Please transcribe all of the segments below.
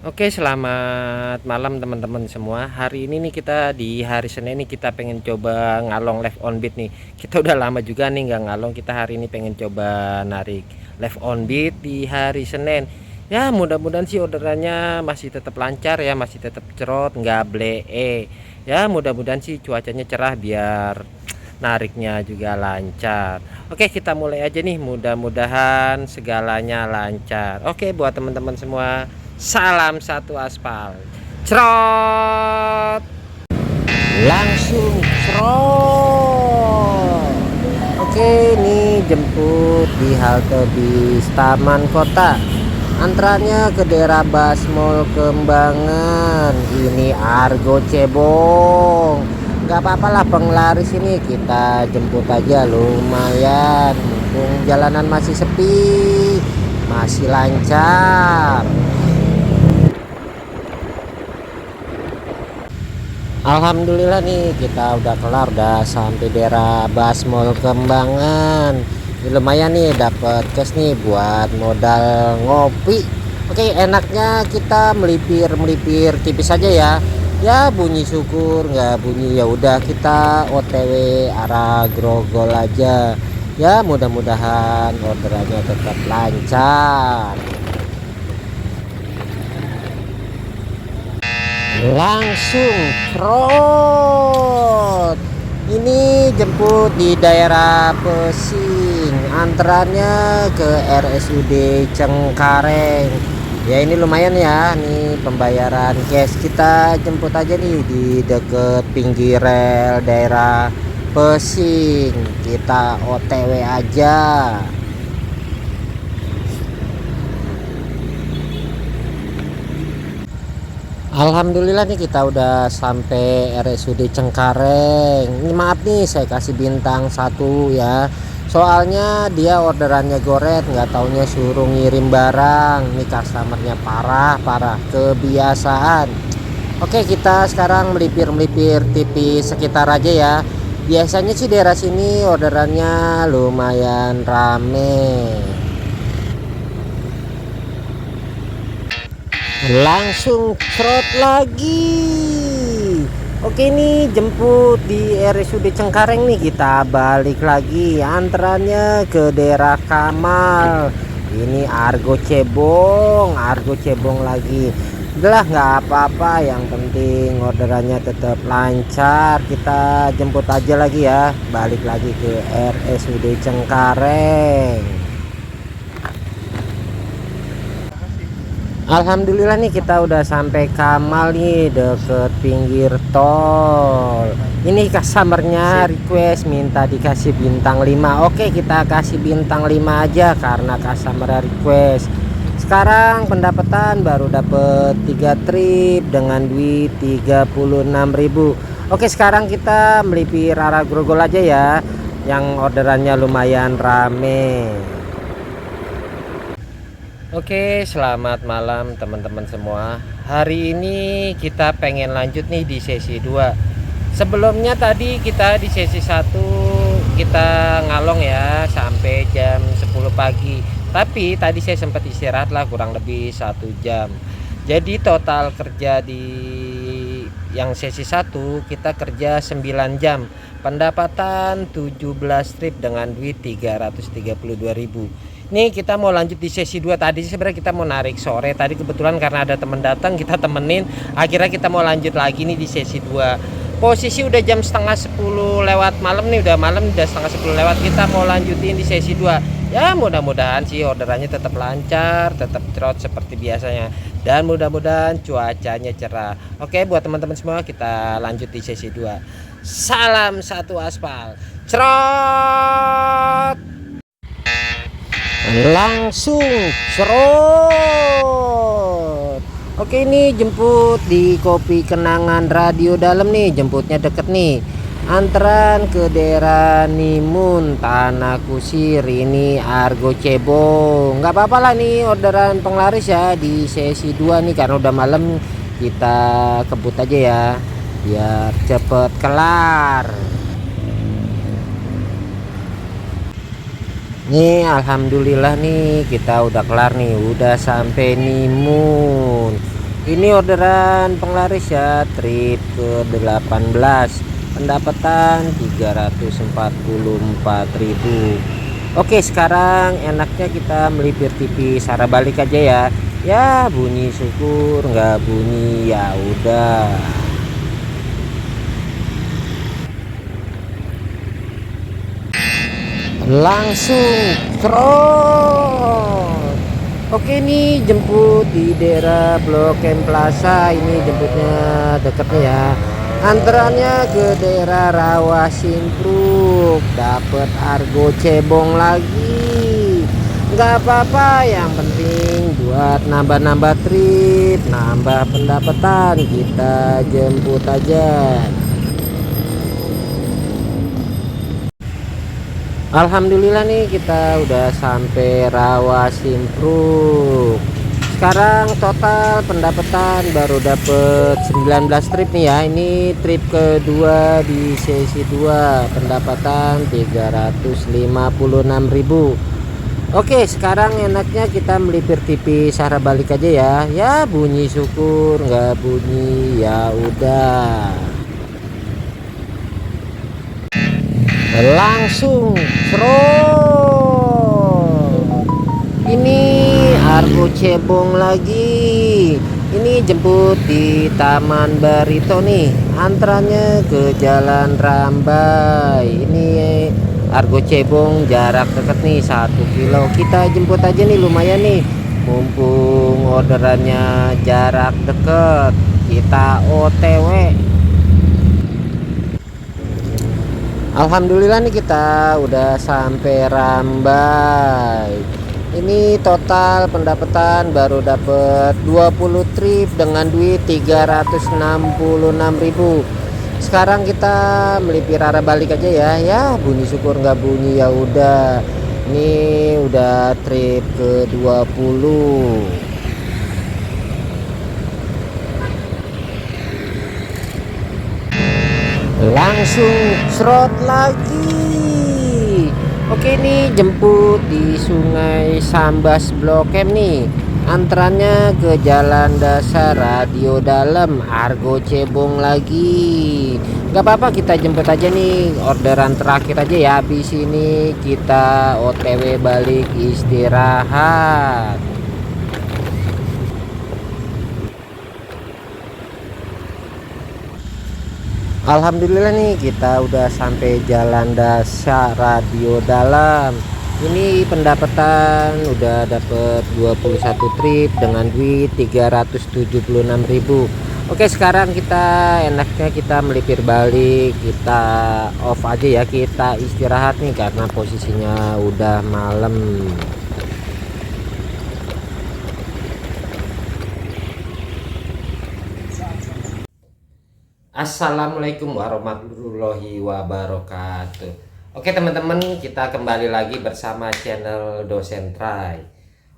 Oke, selamat malam teman-teman semua. Hari ini nih kita di hari Senin nih kita pengen coba ngalong live on beat nih. Kita udah lama juga nih nggak ngalong. Kita hari ini pengen coba narik live on beat di hari Senin. Ya mudah-mudahan sih orderannya masih tetap lancar ya, masih tetap cerot, nggak blee. Ya mudah-mudahan sih cuacanya cerah biar nariknya juga lancar. Oke, kita mulai aja nih. Mudah-mudahan segalanya lancar. Oke, buat teman-teman semua, salam satu aspal. Cerot, langsung cerot. Oke, ini jemput di halte bis Taman Kota. Antrannya ke daerah Basmol Kembangan. Ini Argo Cebong. Gak apa-apa lah penglaris ini kita jemput aja, lumayan. Mumpung jalanan masih sepi, masih lancar. Alhamdulillah nih kita udah kelar, udah sampai daerah Basmol Kembangan. Ini lumayan nih dapat cash nih buat modal ngopi. Oke, enaknya kita melipir tipis aja ya. Ya bunyi syukur, nggak bunyi ya udah kita OTW arah Grogol aja. Ya mudah-mudahan orderannya tetap lancar. Langsung trot. Ini jemput di daerah Pesing, antrannya ke RSUD Cengkareng. Ya ini lumayan ya, nih pembayaran cash. Kita jemput aja nih di deket pinggir rel daerah Pesing. Kita OTW aja. Alhamdulillah nih kita udah sampai RSUD Cengkareng. Ini maaf nih saya kasih bintang 1 ya. Soalnya dia orderannya goret, nggak taunya suruh ngirim barang. Ini customernya parah kebiasaan. Oke, kita sekarang melipir tipis sekitar aja ya. Biasanya sih daerah sini orderannya lumayan rame. Langsung trot lagi. Oke, ini jemput di RSUD Cengkareng nih, kita balik lagi antrannya ke daerah Kamal. Ini Argo Cebong lagi. Udah nggak apa-apa, yang penting orderannya tetap lancar. Kita jemput aja lagi ya, balik lagi ke RSUD Cengkareng. Alhamdulillah nih kita udah sampai Kamal nih, deket pinggir tol. Ini customernya request minta dikasih bintang 5. Oke, kita kasih bintang 5 aja karena customer request. Sekarang pendapatan baru dapet 3 trip dengan duit 36.000. Oke, sekarang kita melipir arah Grogol aja ya, yang orderannya lumayan rame. Oke, selamat malam teman-teman semua. Hari ini kita pengen lanjut nih di sesi 2. Sebelumnya tadi kita di sesi 1 kita ngalong ya sampai jam 10 pagi. Tapi tadi saya sempat istirahat lah kurang lebih 1 jam. Jadi total kerja di yang sesi 1 kita kerja 9 jam. Pendapatan 17 trip dengan duit 332.000. Nih kita mau lanjut di sesi 2. Tadi sebenarnya kita mau narik sore, tadi kebetulan karena ada temen datang kita temenin, akhirnya kita mau lanjut lagi nih di sesi 2. Posisi udah jam setengah 10 lewat malam nih, udah malam, udah setengah 10 lewat. Kita mau lanjutin di sesi 2. Ya mudah-mudahan sih orderannya tetap lancar, tetap cerot seperti biasanya, dan mudah-mudahan cuacanya cerah. Oke, buat teman-teman semua kita lanjut di sesi 2. Salam satu aspal. Cerot. Langsung serot. Oke, ini jemput di Kopi Kenangan Radio Dalam nih, jemputnya deket nih, antran ke daerah Nimun Tanah Kusir. Ini Argo Cebong. Nggak apa-apa lah nih orderan penglaris ya di sesi 2 nih, karena udah malam kita kebut aja ya biar cepet kelar. Nih alhamdulillah nih kita udah kelar nih, udah sampai Nimun. Ini orderan penglaris ya, trip ke 18, pendapatan 344.000. Oke, sekarang enaknya kita melipir tipis arah balik aja ya. Ya bunyi syukur, nggak bunyi ya udah. Langsung terus. Oke nih, jemput di daerah Blok M Plaza. Ini jemputnya deketnya ya. Antarannya ke daerah Rawa Simpruk, dapat argo cebong lagi. Nggak apa-apa, yang penting buat nambah-nambah trip, nambah pendapatan, kita jemput aja. Alhamdulillah nih kita udah sampai Rawa Simpruk. Sekarang total pendapatan baru dapet 19 trip nih ya. Ini trip kedua di sesi 2, pendapatan 356.000. Oke, sekarang enaknya kita melipir tipis arah balik aja ya. Ya bunyi syukur, nggak bunyi ya udah. Langsung scroll. Ini argo cebong lagi. Ini jemput di Taman Barito nih, antaranya ke Jalan Rambai. Ini argo cebong jarak deket nih 1 kilo. Kita jemput aja nih, lumayan nih, mumpung orderannya jarak deket, kita OTW. Alhamdulillah nih kita udah sampai Rambai. Ini total pendapatan baru dapat 20 trip dengan duit 366.000. Sekarang kita melipir arah balik aja ya. Ya bunyi syukur nggak bunyi ya udah. Ini udah trip ke 20. Langsung serot lagi. Oke nih, jemput di Sungai Sambas Blok M nih, antarannya ke Jalan Dasar Radio Dalam, argo cebong lagi. Gak apa-apa, kita jemput aja nih, orderan terakhir aja ya. Habis ini kita OTW balik istirahat. Alhamdulillah nih kita udah sampai Jalan Dasar Radio Dalam. Ini pendapatan udah dapet 21 trip dengan duit 376.000. Oke, sekarang kita enaknya kita melipir balik, kita off aja ya, kita istirahat nih karena posisinya udah malam. Assalamualaikum warahmatullahi wabarakatuh. Oke teman-teman, kita kembali lagi bersama channel Dosen Try.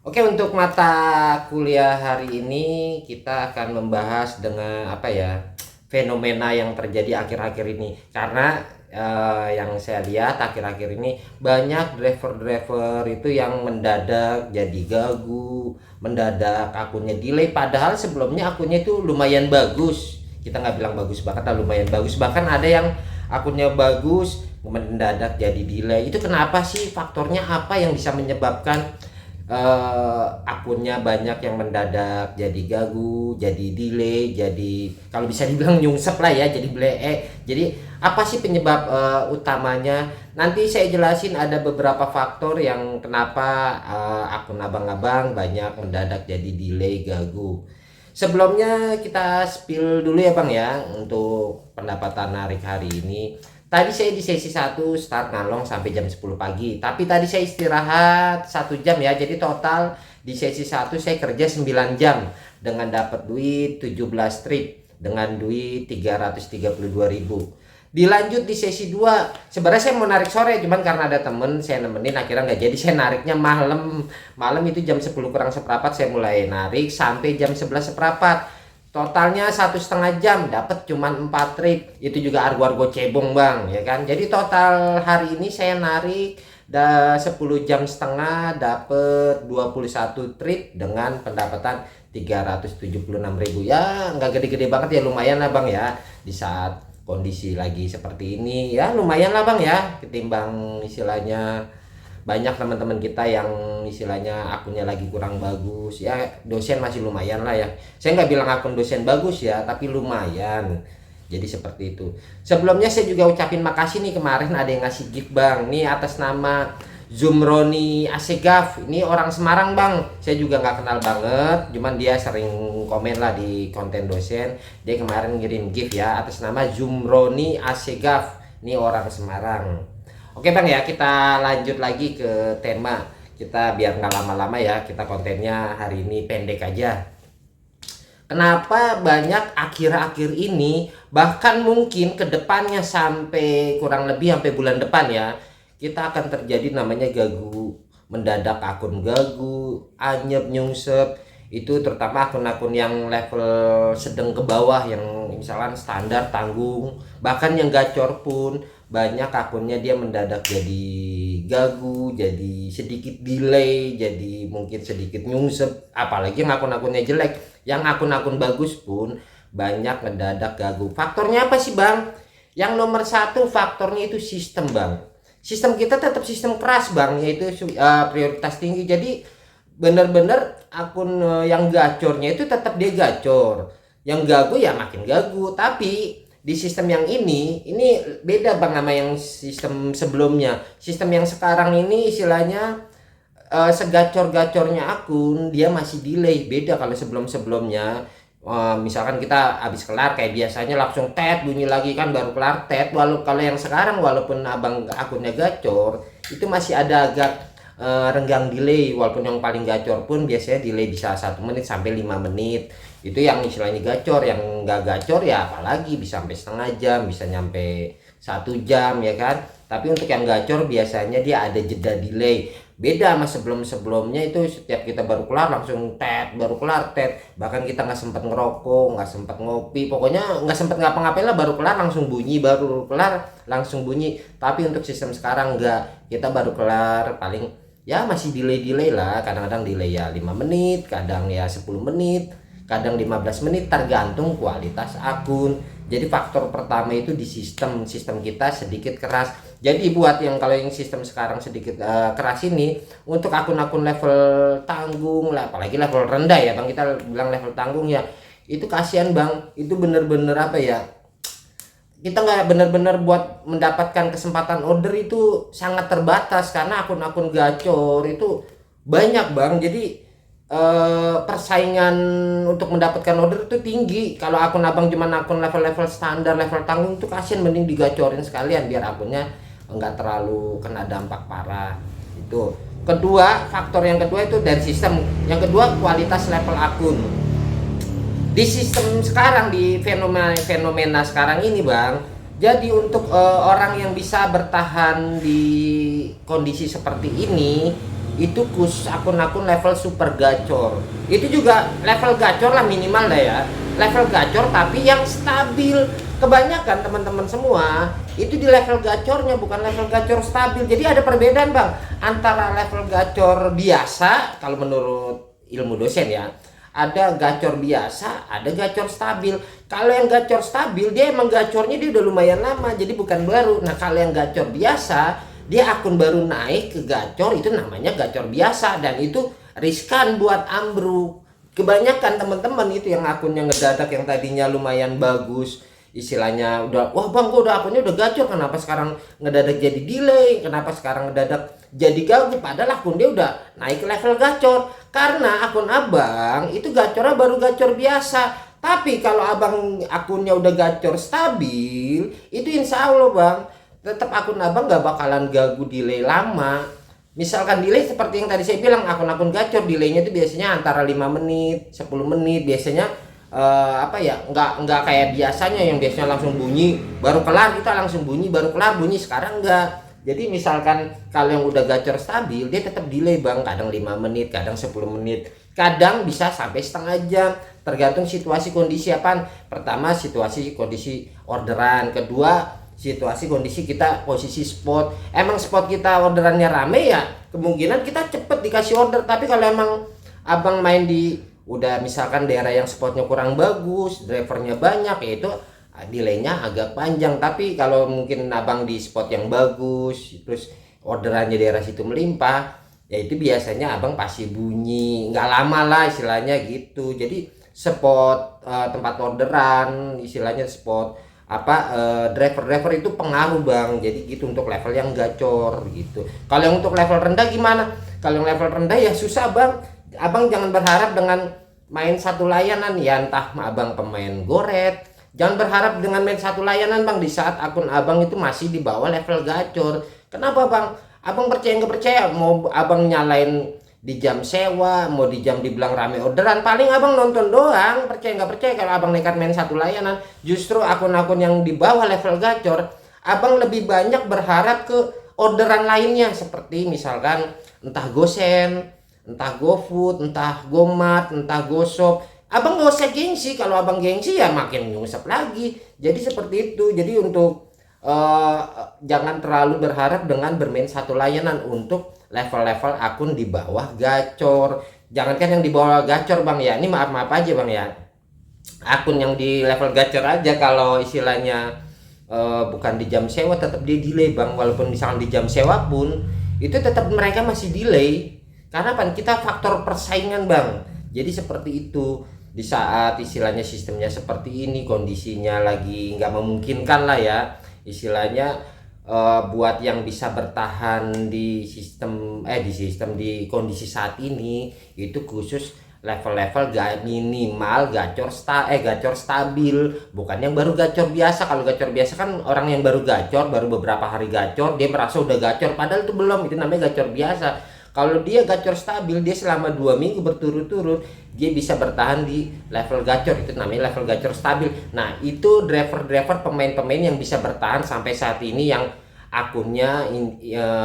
Oke, untuk mata kuliah hari ini kita akan membahas dengan apa ya, fenomena yang terjadi akhir-akhir ini. Karena yang saya lihat akhir-akhir ini banyak driver-driver itu yang mendadak jadi gagu, mendadak akunnya delay, padahal sebelumnya akunnya itu lumayan bagus. Kita nggak bilang bagus banget, lumayan bagus, bahkan ada yang akunnya bagus mendadak jadi delay. Itu kenapa sih? Faktornya apa yang bisa menyebabkan akunnya banyak yang mendadak jadi gagu, jadi delay, jadi kalau bisa dibilang nyungsep lah ya, jadi jadi apa sih penyebab utamanya? Nanti saya jelasin, ada beberapa faktor yang kenapa akun abang-abang banyak mendadak jadi delay, gagu. Sebelumnya kita spill dulu ya Bang ya, untuk pendapatan narik hari ini. Tadi saya di sesi 1 start ngalong sampai jam 10 pagi. Tapi tadi saya istirahat 1 jam ya. Jadi total di sesi 1 saya kerja 9 jam dengan dapat duit 17 trip dengan duit 332.000. Dilanjut di sesi 2. Sebenarnya saya mau narik sore, cuman karena ada temen saya nemenin akhirnya nggak jadi. Saya nariknya malam. Malam itu jam 10 kurang seperempat saya mulai narik sampai jam 11 seperempat. Totalnya 1,5 jam dapat cuman 4 trip. Itu juga argo-argo cebong Bang ya kan. Jadi total hari ini saya narik 10 jam setengah dapat 21 trip dengan pendapatan 376.000 ya, nggak gede-gede banget ya, lumayan lah bang ya di saat kondisi lagi seperti ini ya, lumayan lah bang ya, ketimbang istilahnya banyak teman-teman kita yang istilahnya akunnya lagi kurang bagus ya. Dosen masih lumayan lah ya, saya nggak bilang akun dosen bagus ya, tapi lumayan. Jadi seperti itu. Sebelumnya saya juga ucapin makasih nih, kemarin ada yang ngasih gift bang nih atas nama Zumroni Asegaf. Ini orang Semarang bang, saya juga nggak kenal banget, cuman dia sering komen lah di konten dosen. Dia kemarin ngirim gift ya atas nama Zumroni Asegaf, ini orang Semarang. Oke bang ya, kita lanjut lagi ke tema kita biar nggak lama-lama ya, kita kontennya hari ini pendek aja. Kenapa banyak akhir-akhir ini, bahkan mungkin kedepannya sampai kurang lebih sampai bulan depan ya, kita akan terjadi namanya gagu mendadak, akun gagu, anyep, nyungsep. Itu terutama akun-akun yang level sedang ke bawah, yang misalkan standar, tanggung, bahkan yang gacor pun banyak akunnya dia mendadak jadi gagu, jadi sedikit delay, jadi mungkin sedikit nyungsep. Apalagi yang akun-akunnya jelek. Yang akun-akun bagus pun banyak mendadak gagu. Faktornya apa sih bang? Yang nomor satu faktornya itu sistem bang. Sistem kita tetap sistem keras bang, yaitu prioritas tinggi. Jadi bener-bener akun yang gacornya itu tetap dia gacor, yang gagu ya makin gagu. Tapi di sistem yang ini beda bang sama yang sistem sebelumnya. Sistem yang sekarang ini istilahnya segacor-gacornya akun dia masih delay. Beda kalau sebelum-sebelumnya misalkan kita habis kelar kayak biasanya langsung tet bunyi lagi kan, baru kelar tet. Kalau yang sekarang walaupun abang akunnya gacor itu masih ada agak renggang delay, walaupun yang paling gacor pun biasanya delay bisa 1 menit sampai 5 menit. Itu yang istilahnya gacor. Yang nggak gacor ya apalagi bisa sampai setengah jam, bisa nyampe 1 jam ya kan. Tapi untuk yang gacor biasanya dia ada jeda delay. Beda sama sebelum-sebelumnya, itu setiap kita baru kelar langsung tet, baru kelar tet. Bahkan kita nggak sempat ngerokok, nggak sempat ngopi, pokoknya nggak sempat ngapa-ngapain lah, baru kelar langsung bunyi, baru kelar langsung bunyi. Tapi untuk sistem sekarang nggak, kita baru kelar paling ya masih delay lah, kadang-kadang delay ya 5 menit, kadang ya 10 menit, kadang 15 menit, tergantung kualitas akun. Jadi faktor pertama itu di sistem kita sedikit keras. Jadi buat yang kalau yang sistem sekarang sedikit keras ini, untuk akun-akun level tanggung lah, apalagi level rendah ya bang, kita bilang level tanggung ya, itu kasihan bang. Itu bener-bener apa ya, kita nggak bener-bener buat mendapatkan kesempatan order itu sangat terbatas, karena akun-akun gacor itu banyak bang. Jadi persaingan untuk mendapatkan order itu tinggi. Kalau akun abang cuman akun level-level standar, level tanggung, itu kasihan, mending digacorin sekalian biar akunnya enggak terlalu kena dampak parah. Itu kedua, faktor yang kedua itu dari sistem. Yang kedua kualitas level akun. Di sistem sekarang, di fenomena sekarang ini bang, jadi untuk orang yang bisa bertahan di kondisi seperti ini, itu khusus akun-akun level super gacor. Itu juga level gacor lah minimal lah ya, level gacor tapi yang stabil. Kebanyakan teman-teman semua itu di level gacornya, bukan level gacor stabil. Jadi ada perbedaan bang antara level gacor biasa, kalau menurut ilmu dosen ya, ada gacor biasa, ada gacor stabil. Kalau yang gacor stabil dia emang gacornya dia udah lumayan lama, jadi bukan baru. Nah kalau yang gacor biasa, dia akun baru naik ke gacor, itu namanya gacor biasa, dan itu riskan buat ambruk. Kebanyakan teman-teman itu yang akunnya ngedadak, yang tadinya lumayan bagus, istilahnya udah, wah bang gua udah akunnya udah gacor, kenapa sekarang ngedadak jadi delay, kenapa sekarang ngedadak jadi gagu, padahal akun dia udah naik level gacor. Karena akun abang itu gacornya baru gacor biasa. Tapi kalau abang akunnya udah gacor stabil, itu insya Allah bang, tetap akun abang gak bakalan gagu delay lama. Misalkan delay seperti yang tadi saya bilang, akun-akun gacor delaynya itu biasanya antara 5 menit 10 menit biasanya. Apa ya, nggak kayak biasanya yang biasanya langsung bunyi baru kelar, kita langsung bunyi baru kelar bunyi. Sekarang enggak. Jadi misalkan kalau yang udah gacor stabil, dia tetap delay bang, kadang 5 menit, kadang 10 menit, kadang bisa sampai setengah jam, tergantung situasi kondisi apaan. Pertama situasi kondisi orderan, kedua situasi kondisi kita posisi spot. Emang spot kita orderannya rame ya, kemungkinan kita cepet dikasih order. Tapi kalau emang abang main di udah misalkan daerah yang spotnya kurang bagus, drivernya banyak, yaitu delaynya agak panjang. Tapi kalau mungkin abang di spot yang bagus, terus orderannya daerah situ melimpah, ya itu biasanya abang pasti bunyi, nggak lama lah istilahnya gitu. Jadi spot tempat orderan, istilahnya spot driver itu pengaruh bang. Jadi gitu untuk level yang gacor gitu. Kalau yang untuk level rendah gimana? Kalau yang level rendah ya susah bang. Abang jangan berharap dengan main satu layanan ya, entah abang pemain goret, jangan berharap dengan main satu layanan bang di saat akun abang itu masih di bawah level gacor. Kenapa bang? Abang percaya nggak percaya, mau abang nyalain di jam sewa, mau di jam dibilang rame orderan, paling abang nonton doang. Percaya nggak percaya, kalau abang nekat main satu layanan, justru akun-akun yang di bawah level gacor, abang lebih banyak berharap ke orderan lainnya, seperti misalkan entah Gosen, entah GoFood, entah Gomart, entah GoShop. Abang nggak usah gengsi. Kalau abang gengsi ya makin nyungsep lagi. Jadi seperti itu. Jadi untuk jangan terlalu berharap dengan bermain satu layanan untuk level-level akun di bawah gacor. Jangankan yang di bawah gacor bang ya, ini maaf aja bang ya, akun yang di level gacor aja kalau istilahnya bukan di jam sewa tetap dia delay bang. Walaupun misalnya di jam sewa pun itu tetap mereka masih delay, karena kan kita faktor persaingan bang. Jadi seperti itu. Di saat istilahnya sistemnya seperti ini, kondisinya lagi nggak memungkinkan lah ya istilahnya, buat yang bisa bertahan di di kondisi saat ini, itu khusus level-level minimal gacor stabil, bukan yang baru gacor biasa. Kalau gacor biasa kan orang yang baru gacor, baru beberapa hari gacor dia merasa udah gacor, padahal itu belum, itu namanya gacor biasa. Kalau dia gacor stabil, dia selama 2 minggu berturut-turut dia bisa bertahan di level gacor, itu namanya level gacor stabil. Nah itu driver pemain-pemain yang bisa bertahan sampai saat ini, yang akunnya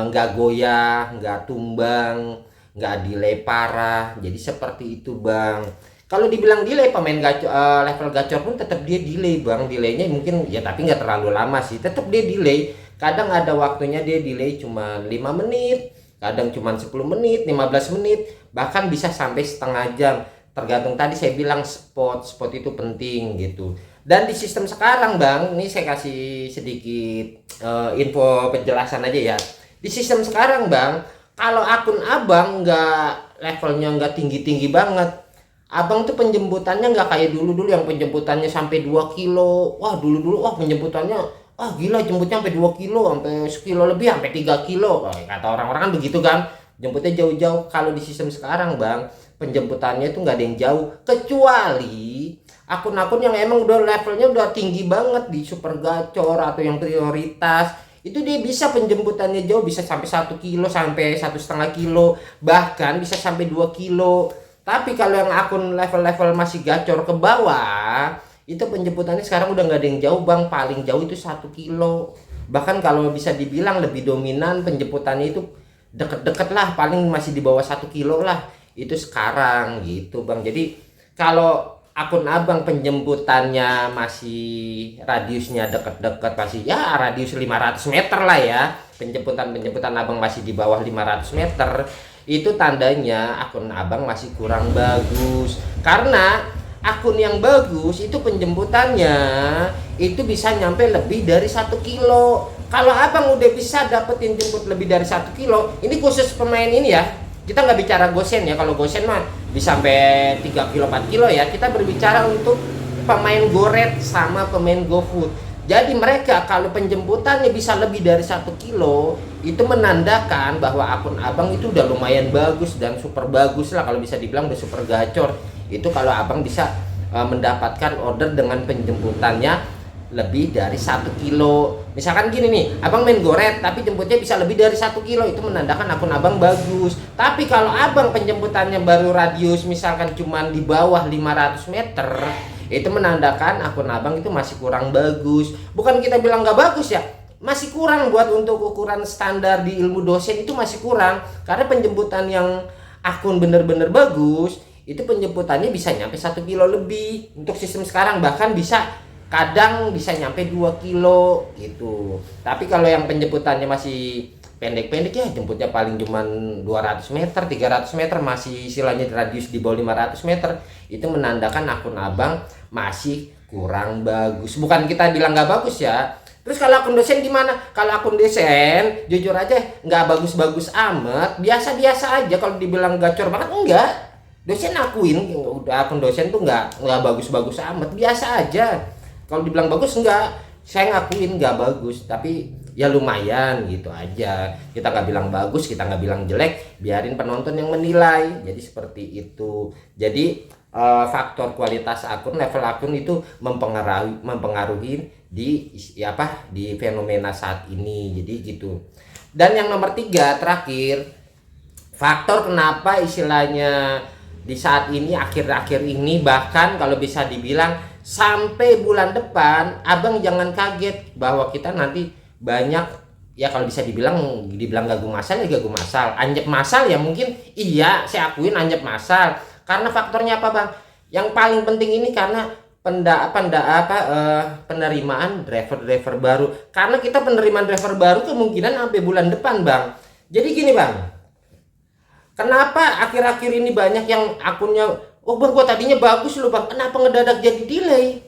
nggak goyah, nggak tumbang, nggak delay parah. Jadi seperti itu bang. Kalau dibilang delay pemain gacor, level gacor pun tetap dia delay bang. Delaynya mungkin ya, tapi nggak terlalu lama sih, tetap dia delay. Kadang ada waktunya dia delay cuma 5 menit, kadang cuma 10 menit, 15 menit, bahkan bisa sampai setengah jam, tergantung tadi saya bilang spot itu penting gitu. Dan di sistem sekarang bang, ini saya kasih sedikit info penjelasan aja ya. Di sistem sekarang bang, kalau akun abang levelnya nggak tinggi banget, abang tuh penjemputannya nggak kayak dulu yang penjemputannya sampai 2 kilo. Wah dulu wah penjemputannya gila, jemputnya sampai 2 kilo, sampai 1 kilo lebih, sampai 3 kilo. Kata orang-orang kan begitu kan, jemputnya jauh-jauh. Kalau di sistem sekarang bang, penjemputannya itu nggak ada yang jauh, kecuali akun-akun yang emang udah levelnya udah tinggi banget di super gacor atau yang prioritas. Itu dia bisa penjemputannya jauh, bisa sampai 1 kilo, sampai 1,5 kilo, bahkan bisa sampai 2 kilo. Tapi kalau yang akun level-level masih gacor ke bawah, itu penjemputannya sekarang udah nggak ada yang jauh bang, paling jauh itu 1 kilo. Bahkan kalau bisa dibilang lebih dominan penjemputannya itu deket-deket lah, paling masih di bawah 1 kilo lah itu sekarang gitu bang. Jadi kalau akun abang penjemputannya masih radiusnya deket-deket, masih ya radius 500 meter lah ya, penjemputan abang masih di bawah 500 meter, itu tandanya akun abang masih kurang bagus. Karena akun yang bagus itu penjemputannya itu bisa nyampe lebih dari 1 kilo. Kalau abang udah bisa dapetin jemput lebih dari 1 kilo, ini khusus pemain ini ya, kita nggak bicara Gosen ya. Kalau Gosen mah bisa sampai 3 kilo 4 kilo ya. Kita berbicara untuk pemain goret sama pemain GoFood. Jadi mereka kalau penjemputannya bisa lebih dari 1 kilo, itu menandakan bahwa akun abang itu udah lumayan bagus dan super bagus lah, kalau bisa dibilang udah super gacor. Itu kalau abang bisa mendapatkan order dengan penjemputannya lebih dari 1 kilo. Misalkan gini nih, abang main goret tapi jemputnya bisa lebih dari 1 kilo, itu menandakan akun abang bagus. Tapi kalau abang penjemputannya baru radius misalkan cuma di bawah 500 meter, itu menandakan akun abang itu masih kurang bagus. Bukan kita bilang nggak bagus ya, masih kurang buat untuk ukuran standar di ilmu dosen, itu masih kurang. Karena penjemputan yang akun bener-bener bagus, itu penjemputannya bisa nyampe 1 kilo lebih untuk sistem sekarang, bahkan kadang bisa nyampe 2 kilo gitu. Tapi kalau yang penjemputannya masih pendek-pendek ya, jemputnya paling cuman 200 meter 300 meter, masih istilahnya radius di bawah 500 meter, itu menandakan akun abang masih kurang bagus. Bukan kita bilang nggak bagus ya. Terus kalau akun dosen gimana? Kalau akun dosen jujur aja nggak bagus-bagus amat, biasa-biasa aja. Kalau dibilang gacor banget enggak. Dosen akuin udah akun dosen tuh nggak bagus-bagus amat, biasa aja. Kalau dibilang bagus enggak, saya ngakuin nggak bagus, tapi ya lumayan gitu aja. Kita nggak bilang bagus, kita nggak bilang jelek, biarin penonton yang menilai. Jadi seperti itu. Jadi faktor kualitas akun, level akun itu mempengaruhi di di fenomena saat ini. Jadi gitu. Dan yang nomor 3 terakhir, faktor kenapa istilahnya di saat ini, akhir-akhir ini, bahkan kalau bisa dibilang sampai bulan depan, abang jangan kaget bahwa kita nanti banyak ya, kalau bisa dibilang gagu masal ya gagu masal, anjep masal ya mungkin iya saya akuin anjep masal. Karena faktornya apa bang? Yang paling penting ini karena penerimaan driver baru. Karena kita penerimaan driver baru kemungkinan sampai bulan depan bang. Jadi gini bang, kenapa akhir-akhir ini banyak yang akunnya, oh bang gua tadinya bagus loh bang, kenapa ngedadak jadi delay?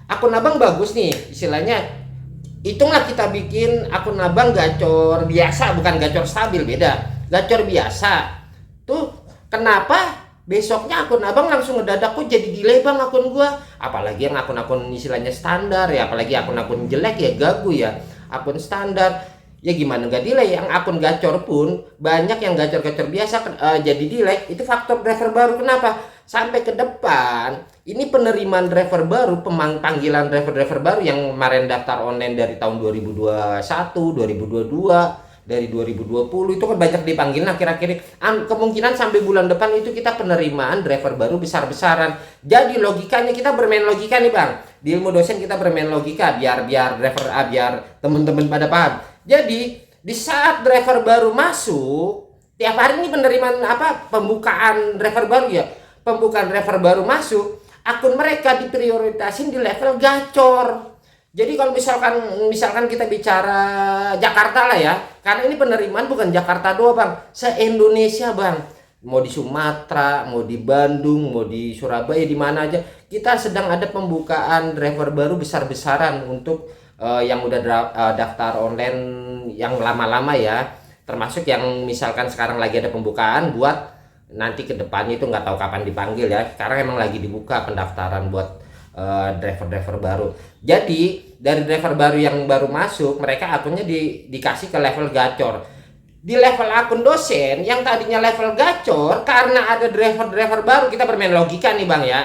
Akun abang bagus nih, istilahnya hitunglah kita bikin akun abang gacor biasa, bukan gacor stabil, beda. Gacor biasa tuh, kenapa besoknya akun abang langsung ngedadak kok jadi delay bang akun gua? Apalagi yang akun-akun istilahnya standar ya, apalagi akun-akun jelek ya, gagu ya, akun standar ya gimana nggak delay. Yang akun gacor pun banyak yang gacor-gacor biasa jadi delay. Itu faktor driver baru. Kenapa? Sampai ke depan ini penerimaan driver baru, panggilan driver baru yang kemarin daftar online dari tahun 2021, 2022, dari 2020 itu kan banyak dipanggil akhir-akhir ini. Kemungkinan sampai bulan depan itu kita penerimaan driver baru besar-besaran. Jadi logikanya kita bermain logika nih bang. Di ilmu dosen kita bermain logika biar driver biar teman-teman pada paham. Jadi di saat driver baru masuk, tiap hari ini penerimaan pembukaan driver baru ya. Pembukaan driver baru masuk, akun mereka diprioritasin di level gacor. Jadi kalau misalkan kita bicara Jakarta lah ya, karena ini penerimaan bukan Jakarta doang bang, se-Indonesia bang. Mau di Sumatera, mau di Bandung, mau di Surabaya, di mana aja, kita sedang ada pembukaan driver baru besar-besaran untuk yang udah daftar online yang lama-lama ya. Termasuk yang misalkan sekarang lagi ada pembukaan buat nanti ke depannya itu nggak tahu kapan dipanggil ya. Sekarang emang lagi dibuka pendaftaran buat driver baru. Jadi dari driver baru yang baru masuk, mereka akunnya dikasih ke level gacor. Di level akun dosen yang tadinya level gacor, karena ada driver baru, kita bermain logika nih bang ya.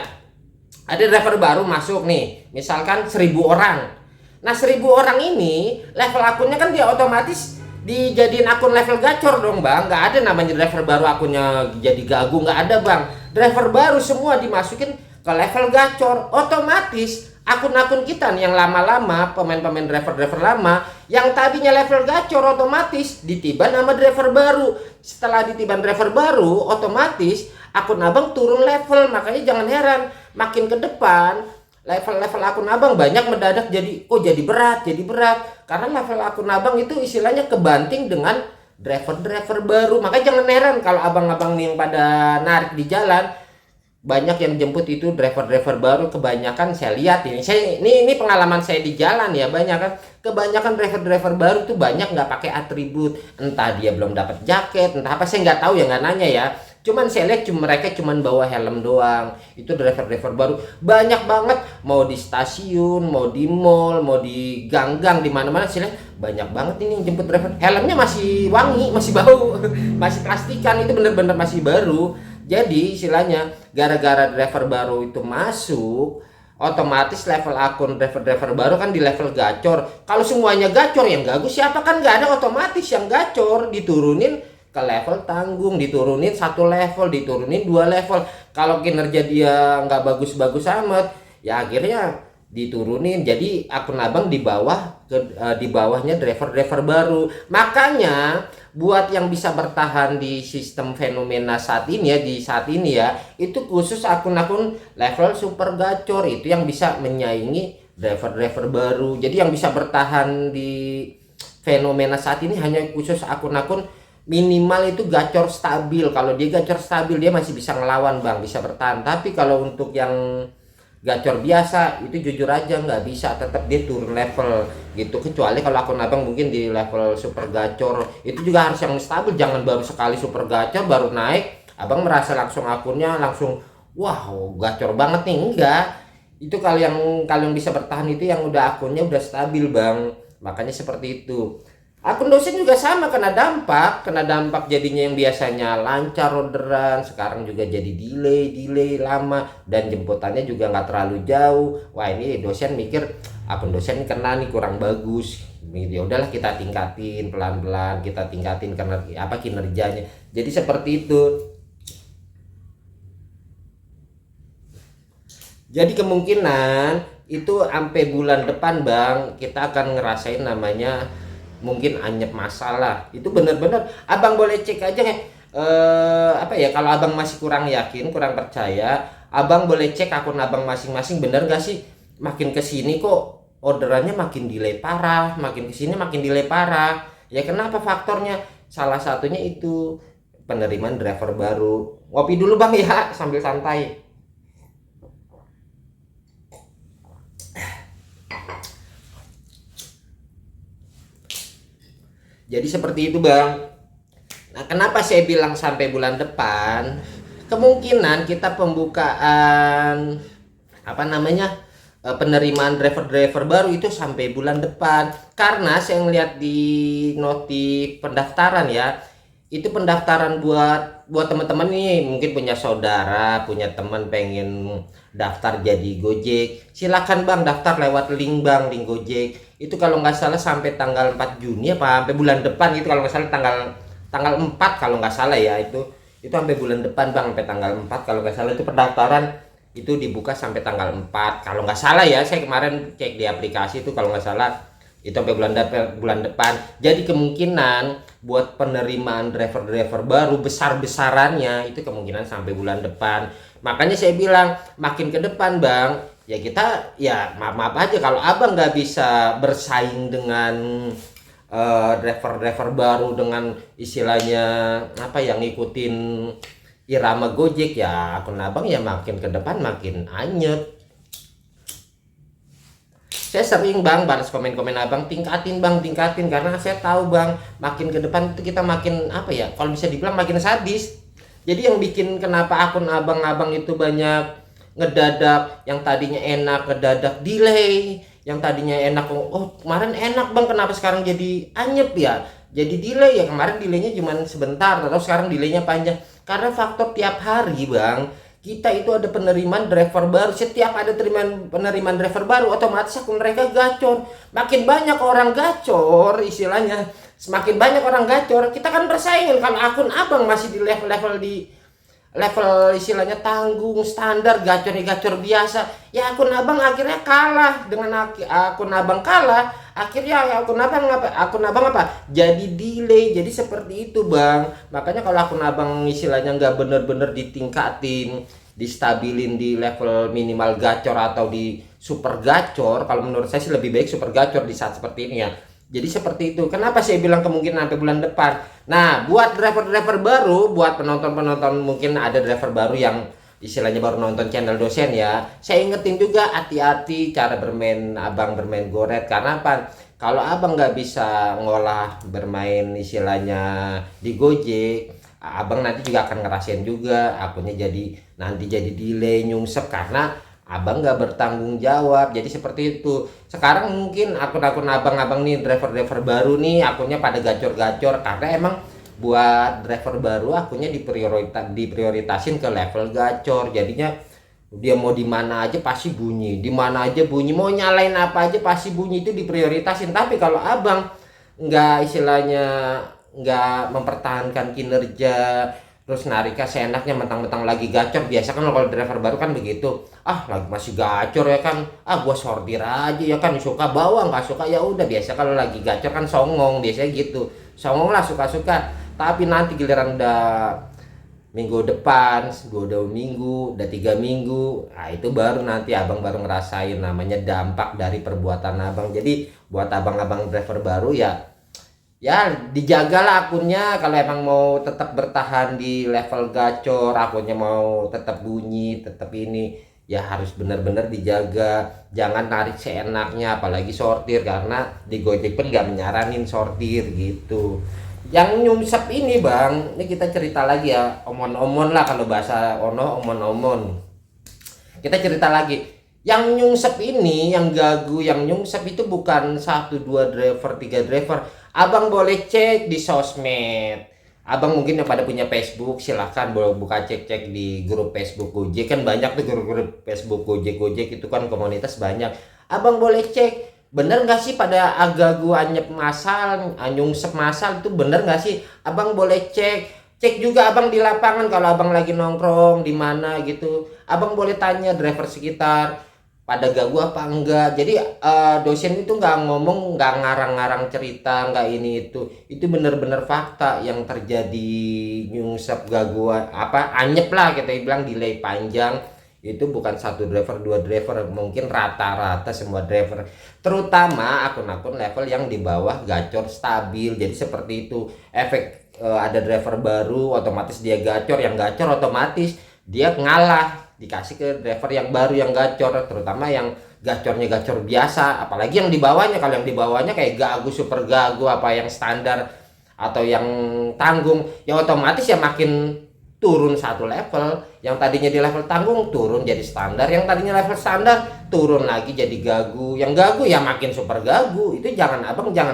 Ada driver baru masuk nih, misalkan 1000 orang. Nah 1000 orang ini level akunnya kan dia otomatis dijadiin akun level gacor dong bang. Nggak ada namanya driver baru akunnya jadi gagu, nggak ada bang. Driver baru semua dimasukin ke level gacor, otomatis akun-akun kita nih yang lama-lama, pemain-pemain driver lama yang tadinya level gacor otomatis ditiban sama driver baru. Setelah ditiban driver baru, otomatis akun abang turun level. Makanya jangan heran makin ke depan level akun abang banyak mendadak jadi berat karena level akun abang itu istilahnya kebanting dengan driver baru. Makanya jangan heran kalau abang-abang nih yang pada narik di jalan banyak yang jemput itu driver baru. Kebanyakan saya lihat ini pengalaman saya di jalan ya, kebanyakan driver baru tuh banyak nggak pakai atribut, entah dia belum dapat jaket, entah apa, saya nggak tahu ya, nggak nanya ya. Cuman saya lihat mereka cuman bawa helm doang. Itu driver baru banyak banget, mau di stasiun, mau di mall, mau di gang-gang, di mana-mana saya lihat banyak banget ini yang jemput driver. Helmnya masih wangi, masih bau, masih plastikan, itu bener-bener masih baru. Jadi istilahnya gara-gara driver baru itu masuk, otomatis level akun driver baru kan di level gacor. Kalau semuanya gacor, yang gagu siapa? Kan nggak ada, otomatis yang gacor diturunin ke level tanggung, diturunin 1 level, diturunin 2 level. Kalau kinerja dia nggak bagus-bagus amat, ya akhirnya diturunin. Jadi akun abang di bawahnya driver baru. Makanya buat yang bisa bertahan di sistem fenomena saat ini ya, itu khusus akun-akun level super gacor itu yang bisa menyaingi driver-driver baru. Jadi yang bisa bertahan di fenomena saat ini hanya khusus akun-akun minimal itu gacor stabil. Kalau dia gacor stabil dia masih bisa ngelawan bang, bisa bertahan. Tapi kalau untuk yang gacor biasa itu jujur aja nggak bisa, tetap dia turun level gitu. Kecuali kalau akun abang mungkin di level super gacor, itu juga harus yang stabil, jangan baru sekali super gacor baru naik abang merasa langsung akunnya langsung wow gacor banget nih. Enggak, itu kalau yang bisa bertahan itu yang udah akunnya udah stabil bang. Makanya seperti itu. Akun dosen juga sama kena dampak jadinya yang biasanya lancar orderan sekarang juga jadi delay lama dan jemputannya juga nggak terlalu jauh. Wah ini dosen mikir akun dosen kena nih kurang bagus. Ya udahlah kita tingkatin pelan-pelan, kita tingkatin karena apa kinerjanya. Jadi seperti itu. Jadi kemungkinan itu sampai bulan depan bang kita akan ngerasain namanya mungkin anyep masalah. Itu bener-bener abang boleh cek aja apa ya, kalau abang masih kurang yakin kurang percaya abang boleh cek akun abang masing-masing bener gak sih makin kesini kok orderannya makin delay parah, makin kesini makin delay parah. Ya kenapa faktornya? Salah satunya itu penerimaan driver baru. Ngopi dulu bang ya sambil santai. Jadi seperti itu bang. Nah kenapa saya bilang sampai bulan depan? Kemungkinan kita pembukaan apa namanya penerimaan driver-driver baru itu sampai bulan depan. Karena saya ngeliat di notif pendaftaran ya, itu pendaftaran buat teman-teman nih mungkin punya saudara, punya teman pengen daftar jadi Gojek, silakan bang daftar lewat link bang, link Gojek. Itu kalau nggak salah sampai tanggal 4 Juni apa sampai bulan depan itu, kalau nggak salah tanggal 4 kalau nggak salah ya, itu sampai bulan depan bang, sampai tanggal 4 kalau nggak salah. Itu pendaftaran itu dibuka sampai tanggal 4 kalau nggak salah ya, saya kemarin cek di aplikasi itu kalau nggak salah itu sampai bulan depan. Jadi kemungkinan buat penerimaan driver-driver baru besar-besarannya itu kemungkinan sampai bulan depan. Makanya saya bilang makin ke depan bang ya kita ya maaf aja kalau abang nggak bisa bersaing dengan driver-driver baru dengan istilahnya apa yang ngikutin irama Gojek, ya akun abang ya makin ke depan makin anyep. Saya sering bang balas komen-komen abang, tingkatin bang, tingkatin, karena saya tahu bang makin ke depan itu kita makin apa ya, kalau bisa dibilang makin sadis. Jadi yang bikin kenapa akun abang-abang itu banyak ngedadak, yang tadinya enak ngedadak delay, yang tadinya enak oh kemarin enak bang kenapa sekarang jadi anyep ya, jadi delay ya, kemarin delaynya cuma sebentar atau sekarang delaynya panjang. Karena faktor tiap hari bang kita itu ada penerimaan driver baru. Setiap ada penerimaan driver baru otomatis akun mereka gacor. Makin banyak orang gacor istilahnya, semakin banyak orang gacor kita kan bersaingin. Kalau akun abang masih di level istilahnya tanggung standar gacor biasa ya, akun abang akhirnya kalah. Dengan akun abang kalah akhirnya akun abang apa jadi delay. Jadi seperti itu bang. Makanya kalau akun abang istilahnya nggak bener-bener ditingkatin, distabilin di level minimal gacor atau di super gacor, kalau menurut saya sih lebih baik super gacor di saat seperti ini ya. Jadi seperti itu. Kenapa saya bilang kemungkinan sampai bulan depan. Nah buat driver-driver baru, buat penonton-penonton mungkin ada driver baru yang istilahnya baru nonton channel dosen ya, saya ingetin juga hati-hati cara abang bermain goret. Karena apa? Kalau abang nggak bisa ngolah bermain istilahnya di Gojek, abang nanti juga akan ngerasain juga akunnya nanti jadi delay nyungsep karena abang nggak bertanggung jawab. Jadi seperti itu. Sekarang mungkin akun-akun abang-abang nih driver-driver baru nih akunnya pada gacor-gacor karena emang buat driver baru akunnya diprioritasin ke level gacor. Jadinya dia mau di mana aja pasti bunyi, di mana aja bunyi, mau nyalain apa aja pasti bunyi, itu diprioritasin. Tapi kalau abang nggak istilahnya nggak mempertahankan kinerja, terus nariknya seenaknya mentang-mentang lagi gacor. Biasa kan kalau driver baru kan begitu, lagi masih gacor ya kan, gua sortir aja ya kan, suka bawa nggak suka ya udah. Biasa kalau lagi gacor kan songong, biasanya gitu, songong lah suka-suka. Tapi nanti giliran udah minggu depan, dua minggu, udah 3 minggu, nah itu baru nanti abang baru ngerasain namanya dampak dari perbuatan abang. Jadi buat abang-abang driver baru ya dijagalah akunnya. Kalau emang mau tetap bertahan di level gacor, akunnya mau tetap bunyi, tetap ini, ya harus benar-benar dijaga. Jangan narik seenaknya, apalagi sortir, karena di Gojek pun nggak menyaranin sortir gitu. Yang nyungsep ini bang, ini kita cerita lagi ya, omon-omon lah kalau bahasa ono, omon-omon. Kita cerita lagi, yang nyungsep ini, yang gagu, yang nyungsep itu bukan 1 2 driver 3 driver. Abang boleh cek di sosmed. Abang mungkin yang pada punya Facebook, silahkan boleh buka cek-cek di grup Facebook Gojek. Kan banyak tuh grup-grup Facebook Gojek itu kan komunitas banyak. Abang boleh cek, bener nggak sih pada agagu anyep masal, nyungsep masal itu bener nggak sih? Abang boleh cek juga abang di lapangan. Kalau abang lagi nongkrong di mana gitu, abang boleh tanya driver sekitar pada gagu apa enggak. Jadi dosen itu nggak ngomong, nggak ngarang-ngarang cerita, nggak ini itu bener-bener fakta yang terjadi. Nyungsep gaguan apa anyep lah kita bilang, delay panjang, itu bukan 1 driver 2 driver, mungkin rata-rata semua driver, terutama akun-akun level yang di bawah gacor stabil. Jadi seperti itu efek. Ada driver baru otomatis dia gacor, yang gacor otomatis dia ngalah, dikasih ke driver yang baru yang gacor, terutama yang gacornya gacor biasa. Apalagi yang di bawahnya, kalau yang di bawahnya kayak gagu, super gagu, apa yang standar atau yang tanggung, ya otomatis ya makin turun 1 level. Yang tadinya di level tanggung turun jadi standar, yang tadinya level standar turun lagi jadi gagu, yang gagu ya makin super gagu. Itu jangan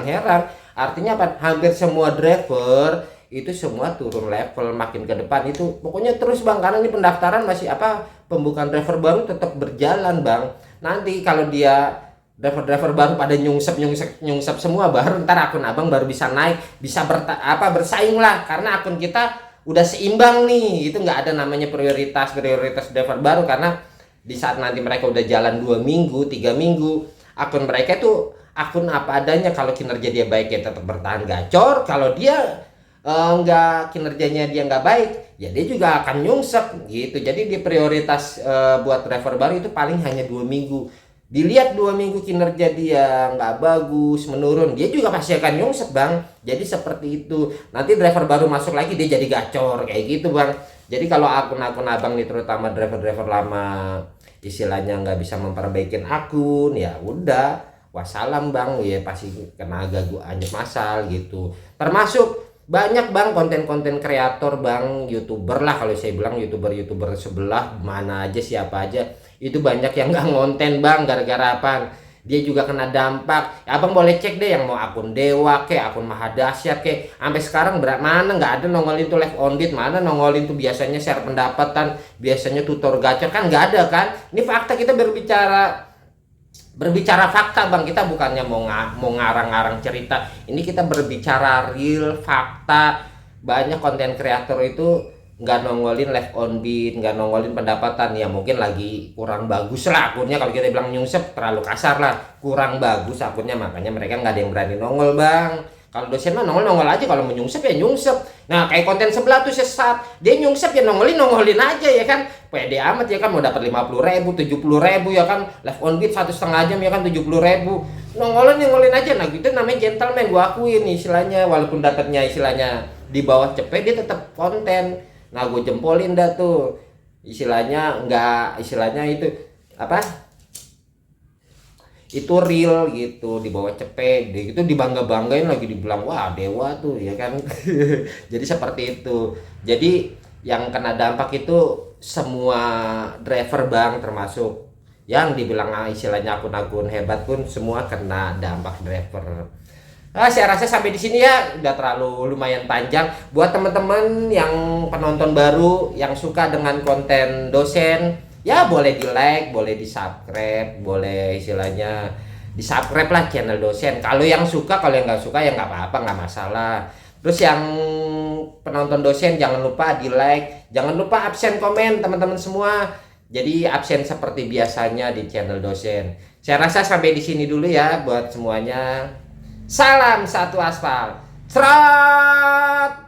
heran, artinya apa, hampir semua driver itu semua turun level makin ke depan. Itu pokoknya terus bang, karena ini pendaftaran masih pembukaan driver baru tetap berjalan bang. Nanti kalau dia driver baru pada nyungsep semua, baru ntar akun abang baru bisa naik, bisa bersaing lah, karena akun kita udah seimbang nih. Itu nggak ada namanya prioritas driver baru, karena di saat nanti mereka udah jalan 2 minggu 3 minggu, akun mereka itu akun apa adanya. Kalau kinerja dia baik ya tetap bertahan gacor, kalau dia nggak, kinerjanya dia nggak baik ya dia juga akan nyungsep gitu. Jadi di prioritas buat driver baru itu paling hanya 2 minggu. Dilihat 2 minggu kinerja dia nggak bagus, menurun, dia juga pasti akan nyungsep bang. Jadi seperti itu. Nanti driver baru masuk lagi dia jadi gacor kayak gitu bang. Jadi kalau akun-akun abang nih, terutama driver lama, istilahnya nggak bisa memperbaiki akun, ya udah wassalam bang, ya pasti kena gagu anjir masal gitu. Termasuk banyak bang konten-konten kreator bang, youtuber lah kalau saya bilang, youtuber sebelah mana aja, siapa aja itu banyak yang nggak ngonten bang, gara-gara apa, dia juga kena dampak. Ya, abang boleh cek deh yang mau akun Dewa ke akun Mahadasyat ke, sampai sekarang mana nggak ada nongolin tuh live on beat, mana nongolin tuh biasanya share pendapatan, biasanya tutor gacor, kan nggak ada kan. Ini fakta, kita berbicara fakta bang, kita bukannya mau ngarang-ngarang cerita. Ini kita berbicara real fakta. Banyak konten kreator itu nggak nongolin live on beat, nggak nongolin pendapatan, ya mungkin lagi kurang bagus lah akunnya. Kalau kita bilang nyungsep terlalu kasar lah, kurang bagus akunnya, makanya mereka nggak ada yang berani nongol bang. Kalau dosen mah nongol aja, kalau mau nyungsep ya nyungsep. Nah kayak konten sebelah tuh sesat, dia nyungsep ya nongolin aja ya kan, pede amat ya kan, mau dapat 50.000 70.000 ya kan, live on beat 1,5 jam ya kan 70.000, nongolin aja. Nah gitu namanya gentleman, gua akuin istilahnya, walaupun dapatnya istilahnya di bawah cepet, dia tetap konten. Nah gue jempolin dah tuh, istilahnya nggak, istilahnya itu apa, itu real gitu, di bawah cepet gitu, dibanggain lagi, dibilang wah dewa tuh ya kan. Jadi seperti itu. Jadi yang kena dampak itu semua driver bang, termasuk yang dibilang istilahnya akun-akun hebat pun semua kena dampak driver. Saya rasa sampai di sini ya udah terlalu lumayan panjang. Buat teman-teman yang penonton baru yang suka dengan konten dosen, ya boleh di like, boleh di subscribe, boleh istilahnya di subscribe lah channel dosen. Kalau yang suka, kalau yang nggak suka ya nggak apa-apa, nggak masalah. Terus yang penonton dosen jangan lupa di like, jangan lupa absen komen teman-teman semua. Jadi absen seperti biasanya di channel dosen. Saya rasa sampai di sini dulu ya buat semuanya. Salam satu aspal. Serat.